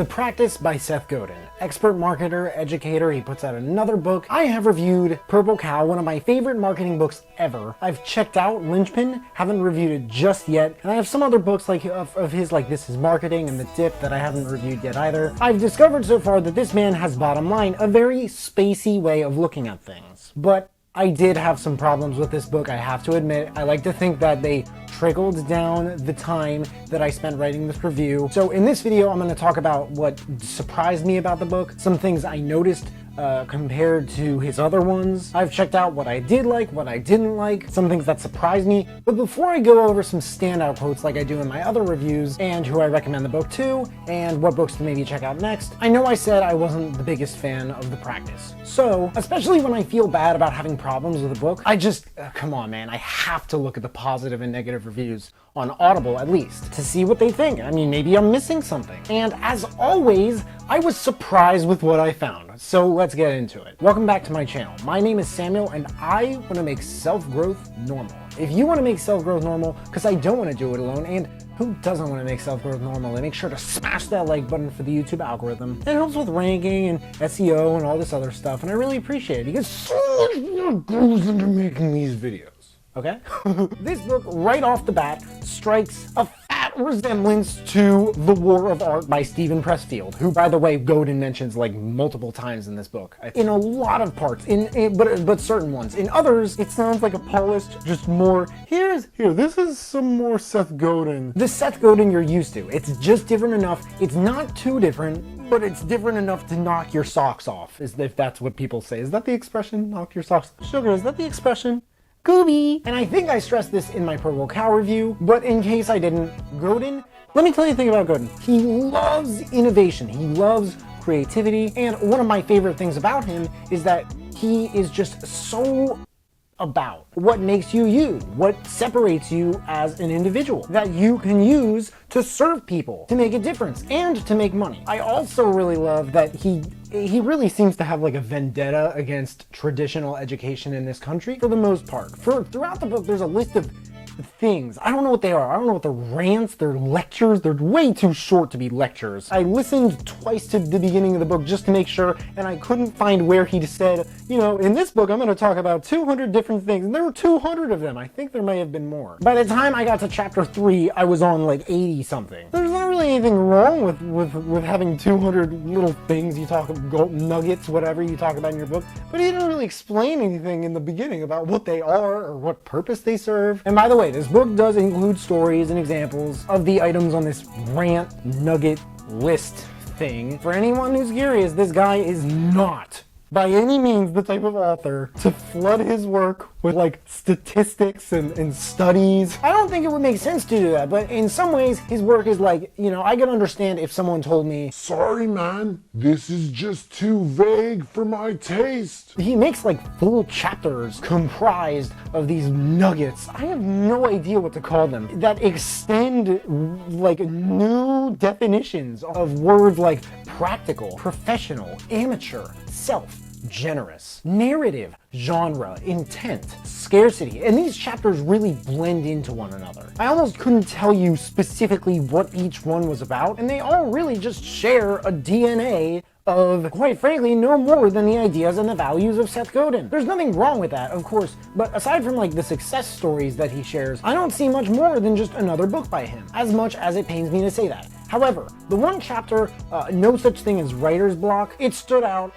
The Practice by Seth Godin. Expert marketer, educator, he puts out another book. I have reviewed Purple Cow, one of my favorite marketing books ever. I've checked out Linchpin, haven't reviewed it just yet, and I have some other books like of his, like This Is Marketing and The Dip, that I haven't reviewed yet either. I've discovered so far that this man has, bottom line, a very spacey way of looking at things. But I did have some problems with this book, I have to admit. I like to think that they trickled down the time that I spent writing this review. So in this video, I'm going to talk about what surprised me about the book, some things I noticed compared to his other ones. I've checked out what I did like, what I didn't like, some things that surprised me. But before I go over some standout quotes like I do in my other reviews, and who I recommend the book to, and what books to maybe check out next, I know I said I wasn't the biggest fan of The Practice. So, especially when I feel bad about having problems with a book, I just, come on man, I have to look at the positive and negative reviews on Audible at least, to see what they think. I mean, maybe I'm missing something. And as always, I was surprised with what I found. So let's get into it. Welcome back to my channel. My name is Samuel and I want to make self-growth normal. If you want to make self-growth normal, because I don't want to do it alone, and who doesn't want to make self-growth normal, then make sure to smash that like button for the YouTube algorithm. It helps with ranking and SEO and all this other stuff, and I really appreciate it because so much work goes into making these videos. Okay? This book, right off the bat, strikes a fat resemblance to The War of Art by Steven Pressfield, who, by the way, Godin mentions like multiple times in this book. In a lot of parts, but certain ones. In others, it sounds like a polished, just more, this is some more Seth Godin. The Seth Godin you're used to. It's just different enough. It's not too different, but it's different enough to knock your socks off, if that's what people say. Is that the expression? Knock your socks? Sugar, is that the expression? Gooby! And I think I stressed this in my Purple Cow review, but in case I didn't, Godin, let me tell you a thing about Godin. He loves innovation, he loves creativity, and one of my favorite things about him is that he is just so about what makes you you, what separates you as an individual, that you can use to serve people, to make a difference, and to make money. I also really love that he really seems to have like a vendetta against traditional education in this country for the most part. Throughout the book, there's a list of things. I don't know what they are. I don't know what they're rants, they're lectures. They're way too short to be lectures. I listened twice to the beginning of the book just to make sure, and I couldn't find where he said, you know, in this book I'm going to talk about 200 different things, and there were 200 of them. I think there may have been more. By the time I got to chapter 3, I was on like 80 something. There's not really anything wrong with having 200 little things you talk about, gold nuggets, whatever you talk about in your book, but he didn't really explain anything in the beginning about what they are or what purpose they serve. And by the way, this book does include stories and examples of the items on this rant nugget list thing. For anyone who's curious, this guy is not by any means the type of author to flood his work with like statistics and studies. I don't think it would make sense to do that, but in some ways his work is like, you know, I could understand if someone told me, sorry man, this is just too vague for my taste. He makes like full chapters comprised of these nuggets. I have no idea what to call them, that extend like new definitions of words like practical, professional, amateur, self, generous, narrative, genre, intent, scarcity, and these chapters really blend into one another. I almost couldn't tell you specifically what each one was about, and they all really just share a DNA of, quite frankly, no more than the ideas and the values of Seth Godin. There's nothing wrong with that, of course, but aside from like the success stories that he shares, I don't see much more than just another book by him, as much as it pains me to say that. However, the one chapter, No Such Thing as Writer's Block, it stood out.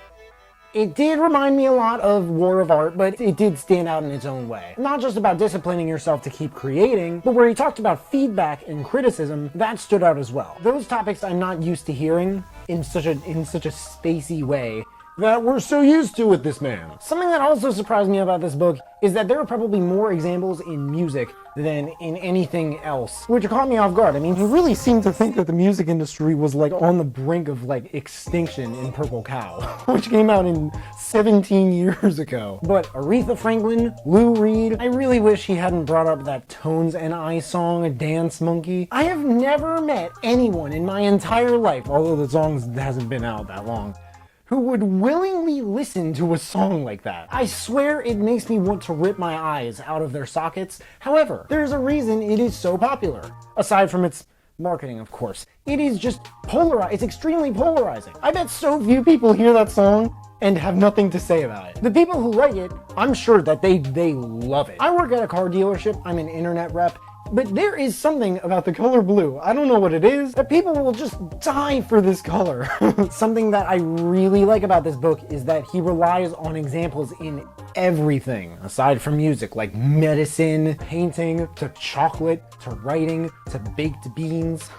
It did remind me a lot of War of Art, but it did stand out in its own way. Not just about disciplining yourself to keep creating, but where he talked about feedback and criticism, that stood out as well. Those topics I'm not used to hearing in such a spacey way that we're so used to with this man. Something that also surprised me about this book is that there are probably more examples in music than in anything else, which caught me off guard. I mean, he really seemed to think that the music industry was like on the brink of like extinction in Purple Cow, which came out in 17 years ago. But Aretha Franklin, Lou Reed, I really wish he hadn't brought up that Tones and I song, Dance Monkey. I have never met anyone in my entire life, although the song hasn't been out that long, who would willingly listen to a song like that. I swear it makes me want to rip my eyes out of their sockets. However, there's a reason it is so popular. Aside from its marketing, of course. It is just polarized. It's extremely polarizing. I bet so few people hear that song and have nothing to say about it. The people who like it, I'm sure that they love it. I work at a car dealership. I'm an internet rep. But there is something about the color blue, I don't know what it is, that people will just die for this color. Something that I really like about this book is that he relies on examples in everything, aside from music, like medicine, painting, to chocolate, to writing, to baked beans.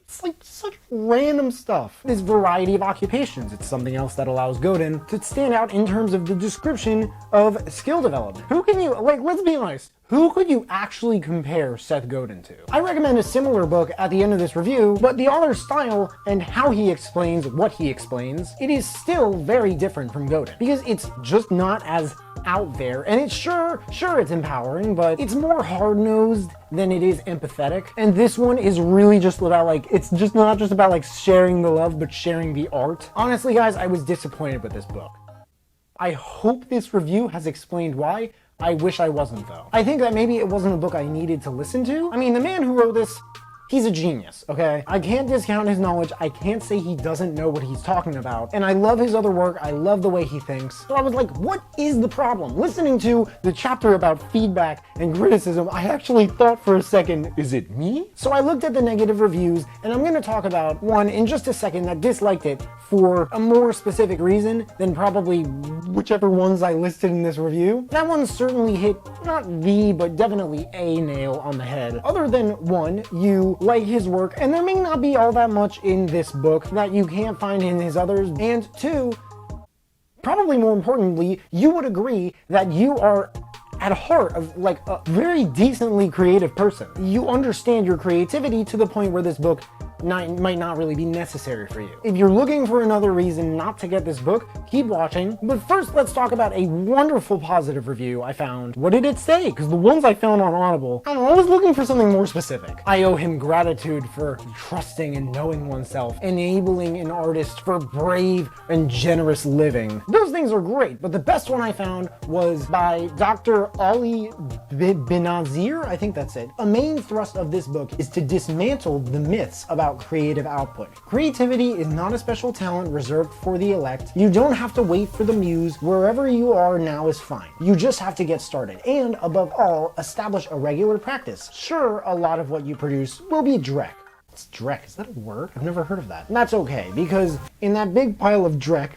It's like such random stuff. This variety of occupations, it's something else that allows Godin to stand out in terms of the description of skill development. Who can you, like, let's be honest, who could you actually compare Seth Godin to? I recommend a similar book at the end of this review, but the author's style and how he explains what he explains, it is still very different from Godin, because it's just not as out there, and it's sure it's empowering, but it's more hard-nosed than it is empathetic. And this one is really just about, like, it's just not just about like sharing the love, but sharing the art. Honestly, guys, I was disappointed with this book. I hope this review has explained why. I wish I wasn't, though. I think that maybe it wasn't a book I needed to listen to. I mean, the man who wrote this, he's a genius, okay? I can't discount his knowledge. I can't say he doesn't know what he's talking about. And I love his other work. I love the way he thinks. So I was like, what is the problem? Listening to the chapter about feedback and criticism, I actually thought for a second, is it me? So I looked at the negative reviews, and I'm gonna talk about one in just a second that disliked it for a more specific reason than probably whichever ones I listed in this review. That one certainly hit not the, but definitely a nail on the head. Other than one, you like his work, and there may not be all that much in this book that you can't find in his others, and two, probably more importantly, you would agree that you are at heart of like a very decently creative person. You understand your creativity to the point where this book might not really be necessary for you. If you're looking for another reason not to get this book, keep watching. But first, let's talk about a wonderful positive review I found. What did it say? Because the ones I found on Audible, I'm always looking for something more specific. I owe him gratitude for trusting and knowing oneself, enabling an artist for brave and generous living. Those things are great, but the best one I found was by Dr. Ali Benazir, I think that's it. A main thrust of this book is to dismantle the myths about creative output. Creativity is not a special talent reserved for the elect. You don't have to wait for the muse. Wherever you are now is fine. You just have to get started and, above all, establish a regular practice. Sure, a lot of what you produce will be dreck. What's dreck? Is that a word? I've never heard of that. And that's okay, because in that big pile of dreck,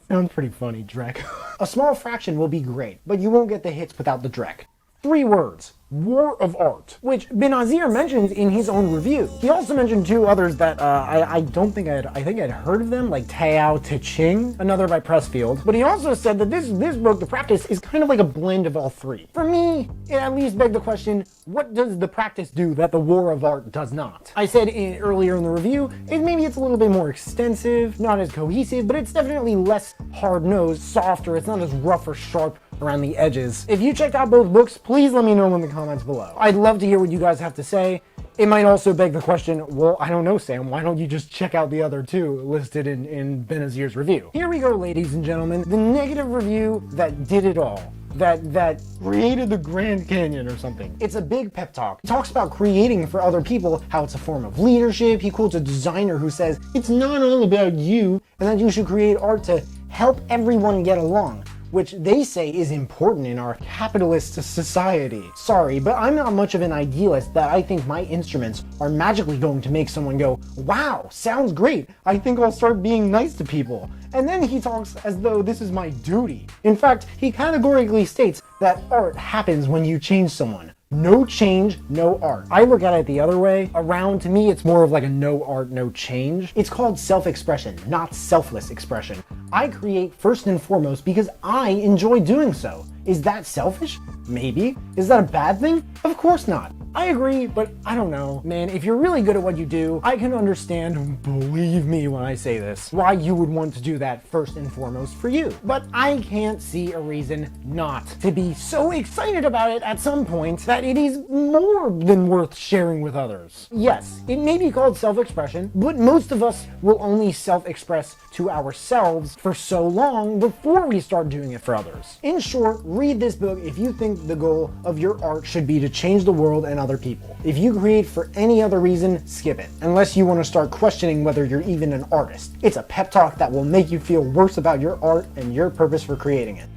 sounds pretty funny, dreck. A small fraction will be great, but you won't get the hits without the dreck. 3 words. War of Art, which Benazir mentions in his own review. He also mentioned 2 others that I don't think I think I'd heard of them, like Tao Te Ching, another by Pressfield. But he also said that this book, The Practice, is kind of like a blend of all 3. For me, it at least begged the question, what does The Practice do that The War of Art does not? I said earlier in the review, maybe it's a little bit more extensive, not as cohesive, but it's definitely less hard-nosed, softer, it's not as rough or sharp around the edges. If you checked out both books, please let me know in the comments below. I'd love to hear what you guys have to say. It might also beg the question, well, I don't know, Sam, why don't you just check out the other 2 listed in Benazir's review? Here we go, ladies and gentlemen, the negative review that did it all. That created the Grand Canyon or something. It's a big pep talk. It talks about creating for other people, how it's a form of leadership. He quotes a designer who says, it's not all about you, and that you should create art to help everyone get along, which they say is important in our capitalist society. Sorry, but I'm not much of an idealist that I think my instruments are magically going to make someone go, wow, sounds great. I think I'll start being nice to people. And then he talks as though this is my duty. In fact, he categorically states that art happens when you change someone. No change, no art. I look at it the other way around. To me, it's more of like a no art, no change. It's called self-expression, not selfless expression. I create first and foremost because I enjoy doing so. Is that selfish? Maybe. Is that a bad thing? Of course not. I agree, but I don't know. Man, if you're really good at what you do, I can understand, believe me when I say this, why you would want to do that first and foremost for you. But I can't see a reason not to be so excited about it at some point that it is more than worth sharing with others. Yes, it may be called self-expression, but most of us will only self-express to ourselves for so long before we start doing it for others. In short, read this book if you think the goal of your art should be to change the world and other people. If you create for any other reason, skip it. Unless you want to start questioning whether you're even an artist. It's a pep talk that will make you feel worse about your art and your purpose for creating it.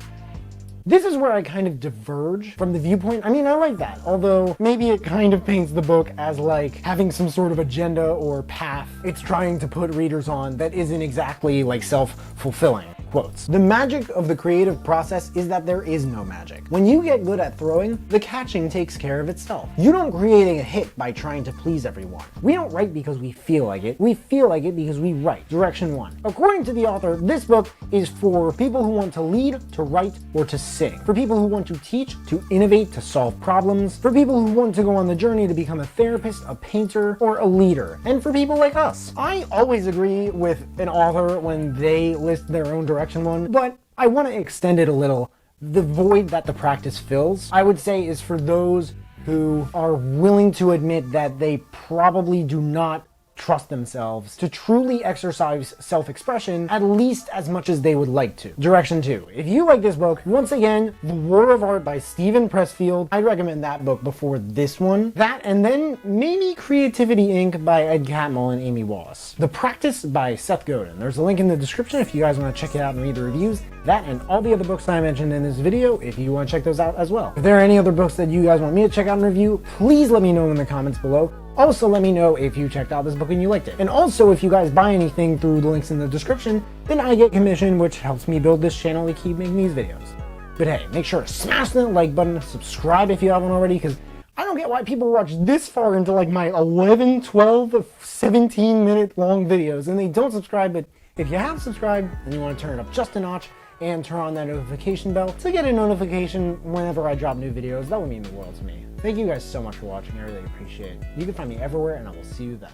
This is where I kind of diverge from the viewpoint. I mean, I like that, although maybe it kind of paints the book as like having some sort of agenda or path it's trying to put readers on that isn't exactly like self-fulfilling. Quotes. The magic of the creative process is that there is no magic. When you get good at throwing, the catching takes care of itself. You don't create a hit by trying to please everyone. We don't write because we feel like it. We feel like it because we write. Direction 1. According to the author, this book is for people who want to lead, to write, or to sing. For people who want to teach, to innovate, to solve problems. For people who want to go on the journey to become a therapist, a painter, or a leader. And for people like us. I always agree with an author when they list their own direction one, but I want to extend it a little. The void that the practice fills, I would say, is for those who are willing to admit that they probably do not trust themselves to truly exercise self-expression at least as much as they would like to. Direction 2. If you like this book, once again, The War of Art by Steven Pressfield. I'd recommend that book before this one. That, and then maybe Creativity Inc. by Ed Catmull and Amy Wallace. The Practice by Seth Godin. There's a link in the description if you guys want to check it out and read the reviews. That and all the other books I mentioned in this video if you want to check those out as well. If there are any other books that you guys want me to check out and review, please let me know in the comments below. Also, let me know if you checked out this book and you liked it. And also, if you guys buy anything through the links in the description, then I get commission, which helps me build this channel to keep making these videos. But hey, make sure to smash that like button, subscribe if you haven't already, because I don't get why people watch this far into like my 11, 12, 17 minute long videos and they don't subscribe. But if you have subscribed and you want to turn it up just a notch and turn on that notification bell to get a notification whenever I drop new videos, that would mean the world to me. Thank you guys so much for watching. I really appreciate it. You can find me everywhere, and I will see you then.